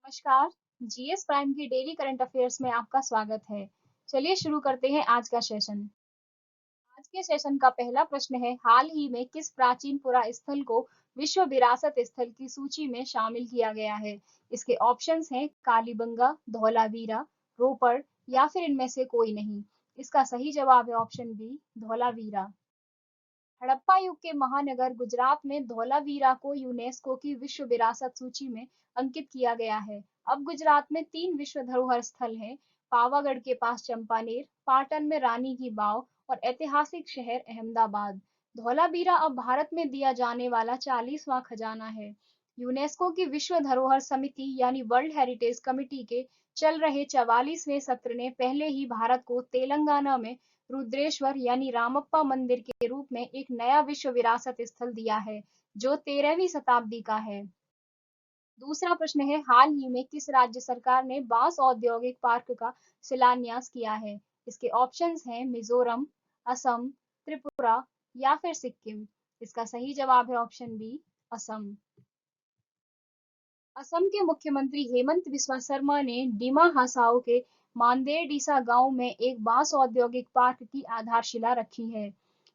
नमस्कार। GS prime की daily current affairs में आपका स्वागत है। चलिए शुरू करते हैं आज का सेशन। आज के सेशन का पहला प्रश्न है, हाल ही में किस प्राचीन पुरा स्थल को विश्व विरासत स्थल की सूची में शामिल किया गया है? इसके ऑप्शंस हैं कालीबंगा, धौलावीरा, रोपड़ या फिर इनमें से कोई नहीं। इसका सही जवाब है ऑप्शन बी, धौलावीरा। हड़प्पा युग के महानगर गुजरात में धौलावीरा को यूनेस्को की विश्व विरासत सूची में अंकित किया गया है। अब गुजरात में 3 विश्व धरोहर स्थल हैं, पावागढ़ के पास चंपानेर, पाटन में रानी की बाव और ऐतिहासिक शहर अहमदाबाद। धौलावीरा अब भारत में दिया जाने वाला 40वां खजाना है। यूनेस्को की विश्व धरोहर समिति यानी वर्ल्ड हेरिटेज कमिटी के चल रहे 44वें सत्र ने पहले ही भारत को तेलंगाना में रुद्रेश्वर यानी रामप्पा मंदिर के रूप में एक नया विश्व विरासत स्थल दिया है, जो 13वीं शताब्दी का है। दूसरा प्रश्न है, हाल ही में किस राज्य सरकार ने बांस औद्योगिक पार्क का शिलान्यास किया है? इसके ऑप्शंस हैं मिजोरम, असम, त्रिपुरा या फिर सिक्किम। इसका सही जवाब है ऑप्शन बी, असम। असम के मुख्यमंत्री हेमंत बिस्वा शर्मा ने डिमा हासाओ के मानदेर गांव में एक बांस औद्योगिक पार्क की आधारशिला रखी है।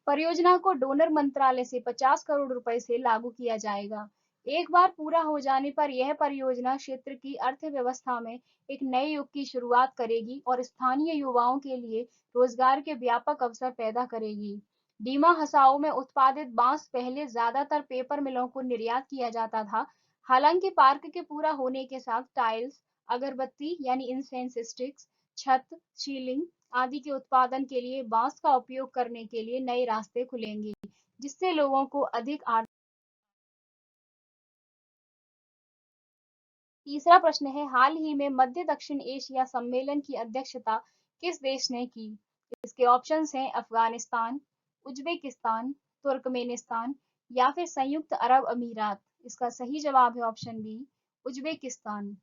परियोजना को डोनर मंत्रालय से 50 करोड़ रुपए से लागू किया जाएगा। एक बार पूरा हो जाने पर यह परियोजना क्षेत्र की अर्थव्यवस्था में एक नए युग की शुरुआत करेगी और स्थानीय युवाओं के लिए रोजगार के व्यापक अवसर पैदा करेगी। डीमा हसाओ में उत्पादित बांस पहले ज्यादातर पेपर मिलों को निर्यात किया जाता था। हालांकि पार्क के पूरा होने के साथ टाइल्स, अगरबत्ती यानी इंसेंस स्टिक्स, छत, सीलिंग आदि के उत्पादन के लिए बांस का उपयोग करने के लिए नए रास्ते खुलेंगे, जिससे लोगों को अधिक आर्थिक। तीसरा प्रश्न है, हाल ही में मध्य दक्षिण एशिया सम्मेलन की अध्यक्षता किस देश ने की? इसके ऑप्शंस हैं अफगानिस्तान, उज्बेकिस्तान, तुर्कमेनिस्तान या फिर संयुक्त अरब अमीरात। इसका सही जवाब है ऑप्शन बी, उज्बेकिस्तान।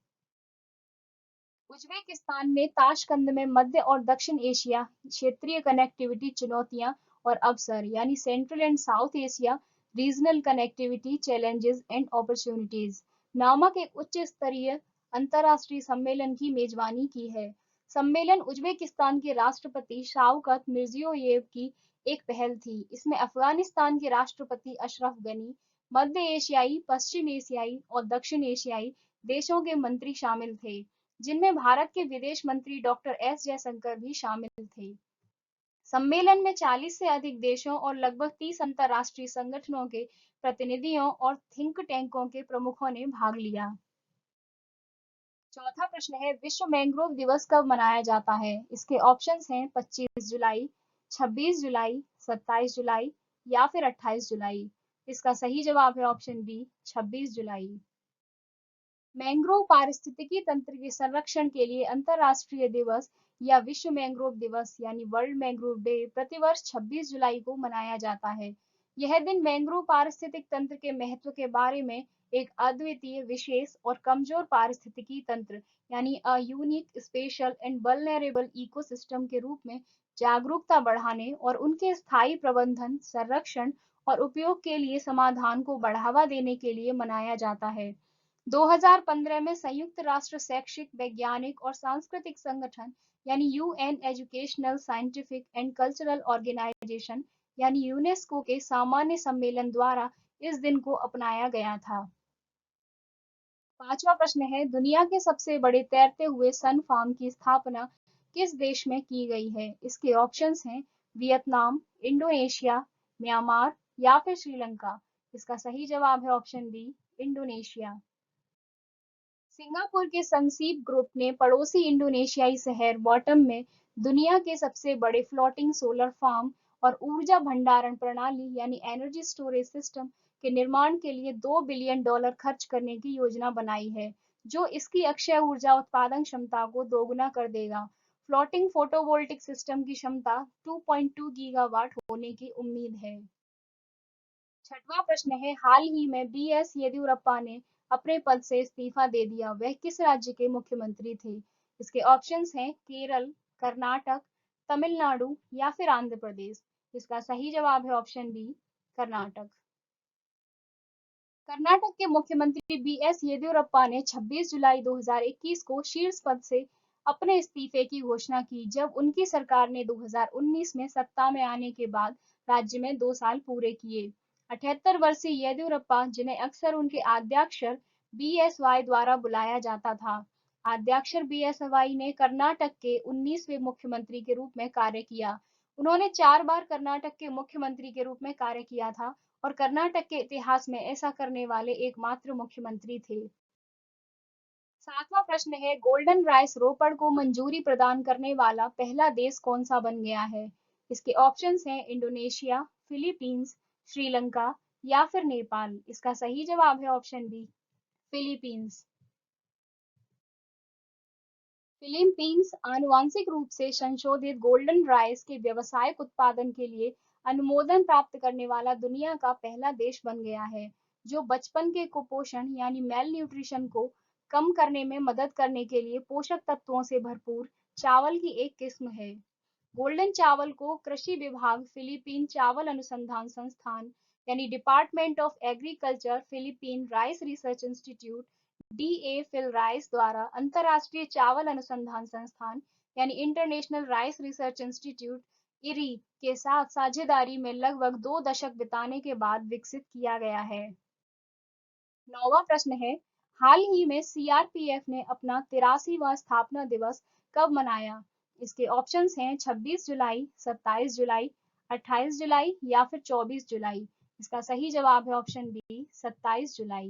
उज्बेकिस्तान ने ताशकंद में मध्य और दक्षिण एशिया क्षेत्रीय कनेक्टिविटी चुनौतियां और अवसर यानी central and south Asia regional connectivity challenges and opportunities नामक एक उच्च स्तरीय अंतरराष्ट्रीय सम्मेलन की मेजबानी की है। सम्मेलन उज्बेकिस्तान के राष्ट्रपति शावकत मिर्जियोयेव की एक पहल थी। इसमें अफगानिस्तान के राष्ट्रपति अशरफ गनी, मध्य एशियाई, पश्चिम एशियाई और दक्षिण एशियाई देशों के मंत्री शामिल थे, जिनमें भारत के विदेश मंत्री डॉक्टर एस जयशंकर भी शामिल थे। सम्मेलन में 40 से अधिक देशों और लगभग 30 अंतरराष्ट्रीय संगठनों के प्रतिनिधियों और थिंक टैंकों के प्रमुखों ने भाग लिया। चौथा प्रश्न है, विश्व मैंग्रोव दिवस कब मनाया जाता है? इसके ऑप्शंस हैं 25 जुलाई, 26 जुलाई, 27 जुलाई या फिर 28 जुलाई। इसका सही जवाब है ऑप्शन बी, 26 जुलाई। मैंग्रोव पारिस्थितिकी तंत्र के संरक्षण के लिए अंतरराष्ट्रीय दिवस या विश्व मैंग्रोव दिवस यानी वर्ल्ड मैंग्रोव डे प्रतिवर्ष 26 जुलाई को मनाया जाता है। यह दिन मैंग्रोव पारिस्थितिक तंत्र के महत्व के बारे में एक अद्वितीय, विशेष और कमजोर पारिस्थितिकी तंत्र यानी a unique, special and vulnerable ecosystem के रूप में जागरूकता बढ़ाने और उनके स्थायी प्रबंधन, संरक्षण और उपयोग के लिए समाधान को बढ़ावा देने के लिए मनाया जाता है। 2015 में संयुक्त राष्ट्र शैक्षिक, वैज्ञानिक और सांस्कृतिक संगठन यानी UN educational, scientific and cultural organization यानी यूनेस्को के सामान्य सम्मेलन द्वारा इस दिन को अपनाया गया था। पांचवा प्रश्न है, दुनिया के सबसे बड़े तैरते हुए सन फार्म की स्थापना किस देश में की गई है? इसके ऑप्शंस हैं वियतनाम, इंडोनेशिया, म्यांमार या फिर श्रीलंका। इसका सही जवाब है ऑप्शन बी, इंडोनेशिया। सिंगापुर के संगसीप ग्रुप ने पड़ोसी इंडोनेशियाई शहर बॉटम में दुनिया के सबसे बड़े फ्लोटिंग सोलर फार्म और ऊर्जा भंडारण प्रणाली यानी एनर्जी स्टोरेज सिस्टम के निर्माण के लिए $2 बिलियन खर्च करने की योजना बनाई है, जो इसकी अक्षय ऊर्जा उत्पादन क्षमता को दोगुना कर देगा। फ्लोटिंग फोटोवोल्टिक सिस्टम की क्षमता 2.2 गीगावाट होने की उम्मीद है। छठवां प्रश्न है, हाल ही में बीएस येदियुरप्पा ने अपने पद से इस्तीफा दे दिया, वह किस राज्य के मुख्यमंत्री थे? इसके ऑप्शंस हैं केरल, कर्नाटक, तमिलनाडु या फिर आंध्र प्रदेश। इसका सही जवाब है ऑप्शन बी, कर्नाटक। कर्नाटक के मुख्यमंत्री बीएस येदियुरप्पा ने 26 जुलाई 2021 को शीर्ष पद से अपने इस्तीफे की घोषणा की जब उनकी सरकार ने 2019 में सत्ता में आने के बाद राज्य में 2 साल पूरे किए। 78 वर्षीय येदियुरप्पा, जिन्हें अक्सर उनके आद्याक्षर बीएसवाई द्वारा बुलाया जाता था, आद्याक्षर बीएसवाई ने कर्नाटक के 19वें मुख्यमंत्री के रूप में कार्य किया। उन्होंने 4 बार कर्नाटक के मुख्यमंत्री के रूप में कार्य किया था और कर्नाटक के इतिहास में ऐसा करने वाले एकमात्र मुख्यमंत्री थे। 7वां प्रश्न है, गोल्डन राइस रोपड़ को मंजूरी प्रदान करने वाला पहला देश कौन सा बन गया है? इसके ऑप्शंस हैं इंडोनेशिया, फिलीपींस, श्रीलंका या फिर नेपाल। इसका सही जवाब है ऑप्शन बी, फिलीपींस। फिलीपींस आनुवांशिक रूप से संशोधित गोल्डन राइस के व्यावसायिक उत्पादन के लिए अनुमोदन प्राप्त करने वाला दुनिया का पहला देश बन गया है, जो बचपन के कुपोषण यानी मेल न्यूट्रिशन को कम करने में मदद करने के लिए पोषक तत्वों से भरपूर चावल की एक किस्म है। गोल्डन चावल को कृषि विभाग, फिलीपीन चावल अनुसंधान संस्थान यानी department of agriculture, Philippine rice research institute DA Phil rice द्वारा अंतरराष्ट्रीय चावल अनुसंधान संस्थान यानी international rice research institute eri के साथ साझेदारी में लगभग 2 दशक बिताने के बाद विकसित किया गया है। 9वां प्रश्न है, हाल ही में सीआरपीएफ ने अपना 83वां स्थापना दिवस कब मनाया? इसके ऑप्शंस हैं 26 जुलाई, 27 जुलाई, 28 जुलाई या फिर 24 जुलाई। इसका सही जवाब है ऑप्शन बी, 27 जुलाई।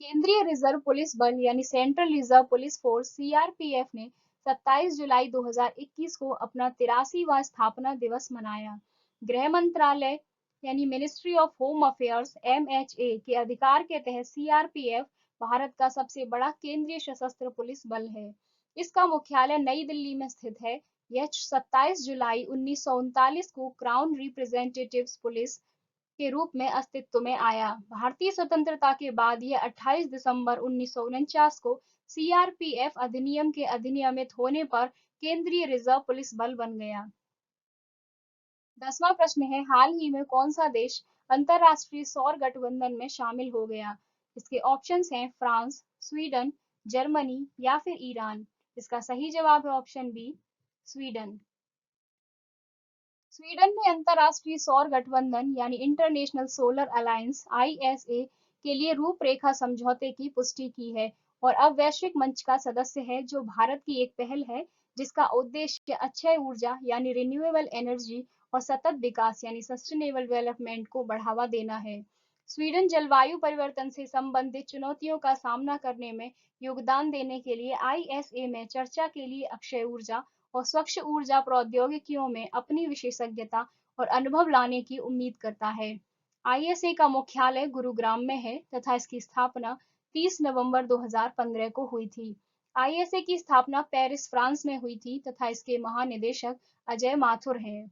केंद्रीय रिजर्व पुलिस बल यानी central reserve police force CRPF ने 27 जुलाई 2021 को अपना 83वां स्थापना दिवस मनाया। गृह मंत्रालय यानी ministry of home affairs MHA के अधिकार के तहत सीआरपीएफ भारत का सबसे बड़ा केंद्रीय सशस्त्र पुलिस बल है। इसका मुख्यालय नई दिल्ली में स्थित है। यह 27 जुलाई 1939 को क्राउन रिप्रेजेंटेटिव्स पुलिस के रूप में अस्तित्व में आया। भारतीय स्वतंत्रता के बाद यह 28 दिसंबर 1949 को सीआरपीएफ अधिनियम के अधिनियमित होने पर केंद्रीय रिजर्व पुलिस बल बन गया। 10वां प्रश्न है, हाल ही में कौन सा देश अंतरराष्ट्रीय सौर गठबंधन में शामिल हो गया? इसके ऑप्शंस हैं फ्रांस, स्वीडन, जर्मनी या फिर ईरान। इसका सही जवाब है ऑप्शन बी, स्वीडन। स्वीडन ने अंतरराष्ट्रीय सौर गठबंधन यानी इंटरनेशनल सोलर अलायंस आईएसए के लिए रूपरेखा समझौते की पुष्टि की है और अब वैश्विक मंच का सदस्य है, जो भारत की एक पहल है जिसका उद्देश्य अक्षय ऊर्जा यानी रिन्यूएबल एनर्जी और सतत विकास यानी सस्टेनेबल डेवलपमेंट को बढ़ावा देना है। स्वीडन जलवायु परिवर्तन से संबंधित चुनौतियों का सामना करने में योगदान देने के लिए आईएसए में चर्चा के लिए अक्षय ऊर्जा और स्वच्छ ऊर्जा प्रौद्योगिकियों में अपनी विशेषज्ञता और अनुभव लाने की उम्मीद करता है। आईएसए का मुख्यालय गुरुग्राम में है तथा इसकी स्थापना 30 नवंबर 2015 को हुई थी। आईएसए की स्थापना पेरिस, फ्रांस में हुई थी तथा इसके महानिदेशक अजय माथुर हैं।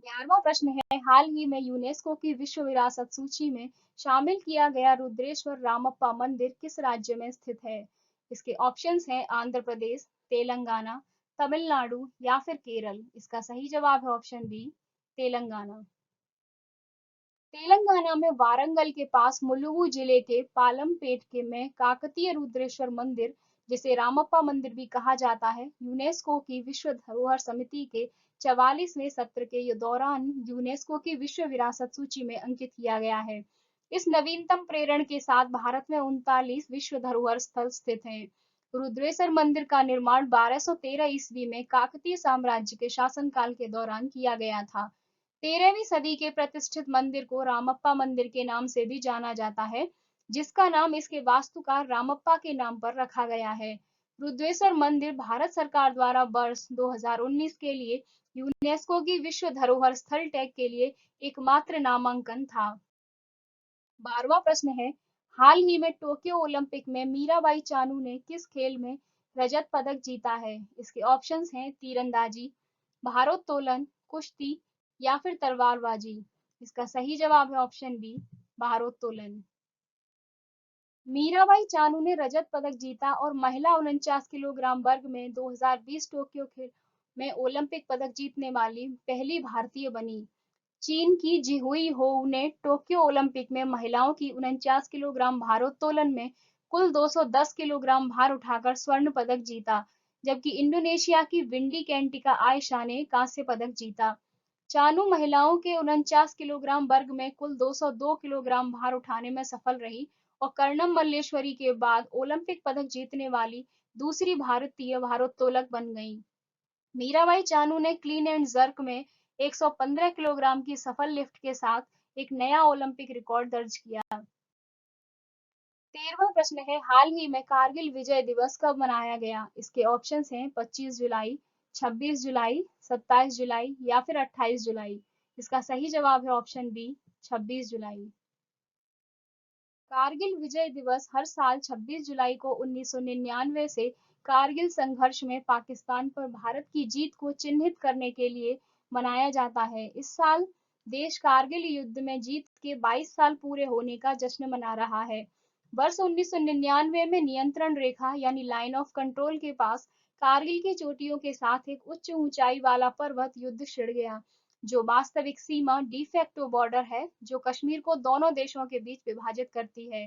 11वां प्रश्न है, हाल ही में यूनेस्को की विश्व विरासत सूची में शामिल किया गया रुद्रेश्वर रामप्पा मंदिर किस राज्य में स्थित है? इसके ऑप्शंस हैं आंध्र प्रदेश, तेलंगाना, तमिलनाडु या फिर केरल। इसका सही जवाब है ऑप्शन बी, तेलंगाना। तेलंगाना में वारंगल के पास मुलुगु जिले के पालमपेट के में काकतीय रुद्रेश्वर मंदिर, जिसे रामप्पा मंदिर भी कहा जाता है, यूनेस्को की विश्व धरोहर समिति के 44वें सत्र के दौरान यूनेस्को की विश्व विरासत सूची में अंकित किया गया है। इस नवीनतम प्रेरण के साथ भारत में 39 विश्व धरोहर स्थल स्थित हैं। रुद्रेश्वर मंदिर का निर्माण 1213 ईस्वी में काकतीय साम्राज्य के शासनकाल के दौरान किया गया था। 13वीं सदी के प्रतिष्ठित मंदिर को रामप्पा मंदिर के नाम से भी जाना जाता है, जिसका नाम इसके वास्तुकार रामप्पा के नाम पर रखा गया है। रुद्रेश्वर मंदिर भारत सरकार द्वारा वर्ष 2019 के लिए यूनेस्को की विश्व धरोहर स्थल टैग के लिए एकमात्र नामांकन था। 12वां प्रश्न है, हाल ही में टोक्यो ओलंपिक में मीराबाई चानू ने किस खेल में रजत पदक जीता है? इसके ऑप्शंस हैं तीरंदाजी, भारोत्तोलन, कुश्ती या फिर तलवारबाजी। इसका सही जवाब है ऑप्शन बी, भारोत्तोलन। मीराबाई चानू ने रजत पदक जीता और महिला 49 किलोग्राम वर्ग में 2020 टोक्यो खेल में ओलंपिक पदक जीतने वाली पहली भारतीय बनी। चीन की जिहुई होउ ने टोक्यो ओलंपिक में महिलाओं की 49 किलोग्राम भारोत्तोलन में कुल 210 किलोग्राम भार उठाकर स्वर्ण पदक जीता, जबकि इंडोनेशिया की विंडी कैंटिका आयशा ने कांस्य पदक जीता। चानू महिलाओं के 49 किलोग्राम वर्ग में कुल 202 किलोग्राम भार उठाने में सफल रही और कर्णम मल्लेश्वरी के बाद ओलंपिक पदक जीतने वाली दूसरी भारतीय भारोत्तोलक बन गईं। मीराबाई चानू ने क्लीन एंड जर्क में 115 किलोग्राम की सफल लिफ्ट के साथ एक नया ओलंपिक रिकॉर्ड दर्ज किया। 13वां प्रश्न है, हाल ही में कारगिल विजय दिवस कब मनाया गया? इसके ऑप्शंस हैं 25 जुलाई, 26 जुलाई, 27 जुलाई या फिर 28 जुलाई। इसका सही जवाब है ऑप्शन बी, 26 जुलाई। कारगिल विजय दिवस हर साल 26 जुलाई को 1999 से कारगिल संघर्ष में पाकिस्तान पर भारत की जीत को चिन्हित करने के लिए मनाया जाता है। इस साल देश कारगिल युद्ध में जीत के 22 साल पूरे होने का जश्न मना रहा है। वर्ष 1999 में नियंत्रण रेखा यानी लाइन ऑफ कंट्रोल के पास कारगिल की चोटियों के साथ एक उच्च ऊंचाई वाला पर्वत युद्ध छिड़ गया, जो वास्तविक सीमा डिफेक्टो बॉर्डर है, जो कश्मीर को दोनों देशों के बीच विभाजित करती है।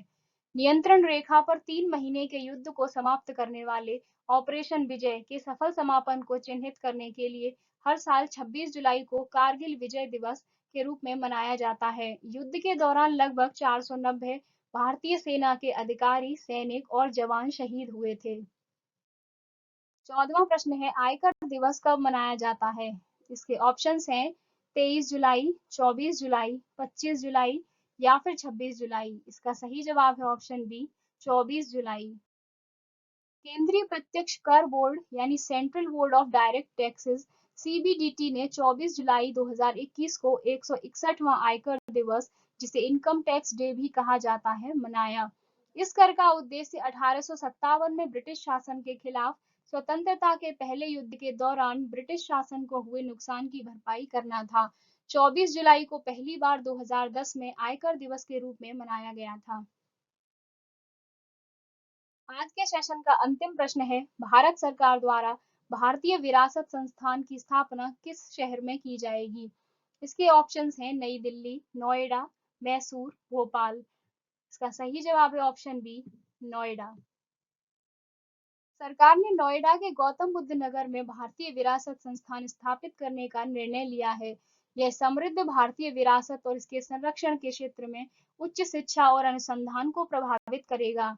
नियंत्रण रेखा पर 3 महीने के युद्ध को समाप्त करने वाले ऑपरेशन विजय के सफल समापन को चिन्हित करने के लिए हर साल 26 जुलाई को कारगिल विजय दिवस के रूप में मनाया जाता है। युद्ध के दौरान लगभग 490 भारतीय सेना के अधिकारी, सैनिक और जवान शहीद हुए थे। 14वां प्रश्न है, आयकर दिवस कब मनाया जाता है? इसके ऑप्शंस हैं 23 जुलाई, 24 जुलाई, 25 जुलाई या फिर 26 जुलाई। इसका सही जवाब है ऑप्शन बी, 24 जुलाई। केंद्रीय प्रत्यक्ष कर बोर्ड यानी central board of direct taxes CBDT ने 24 जुलाई 2021 को 161वां आयकर दिवस, जिसे इनकम टैक्स डे भी कहा जाता है, मनाया। इस कर का उद्देश्य 1857 में ब्रिटिश शासन के खिलाफ स्वतंत्रता के पहले युद्ध के दौरान ब्रिटिश शासन को हुए नुकसान की भरपाई करना था। 24 जुलाई को पहली बार 2010 में आयकर दिवस के रूप में मनाया गया था। आज के सेशन का अंतिम प्रश्न है, भारत सरकार द्वारा भारतीय विरासत संस्थान की स्थापना किस शहर में की जाएगी? इसके ऑप्शंस हैं नई दिल्ली, नोएडा, मैसूर, भोपाल। इसका सही जवाब है ऑप्शन बी, नोएडा। सरकार ने नोएडा के गौतम बुद्ध नगर में भारतीय विरासत संस्थान स्थापित करने का निर्णय लिया है। यह समृद्ध भारतीय विरासत और इसके संरक्षण के क्षेत्र में उच्च शिक्षा और अनुसंधान को प्रभावित करेगा,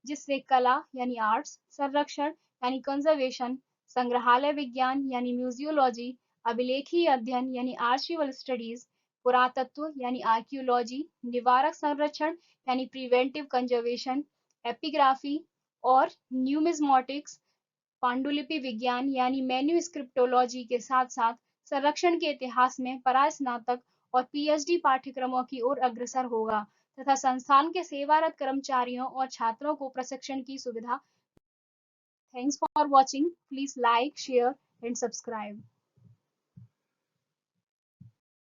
जिससे कला यानी आर्ट्स, संरक्षण यानी कंजर्वेशन, संग्रहालय विज्ञान यानी म्यूजियोलॉजी, अभिलेखीय अध्ययन यानी आर्शिवल स्टडीज, पुरातत्व यानी आर्कियोलॉजी, निवारक संरक्षण यानी प्रिवेंटिव कंजर्वेशन, एपिग्राफी और न्यूमिज्मोटिक्स, पांडुलिपि विज्ञान यानी मैन्युस्क्रिप्टोलॉजी के साथ साथ संरक्षण के इतिहास में परास्नातक और पीएचडी पाठ्यक्रमों की ओर अग्रसर होगा तथा संस्थान के सेवारत कर्मचारियों और छात्रों को प्रशिक्षण की सुविधा। Thanks for watching, please like, share and subscribe.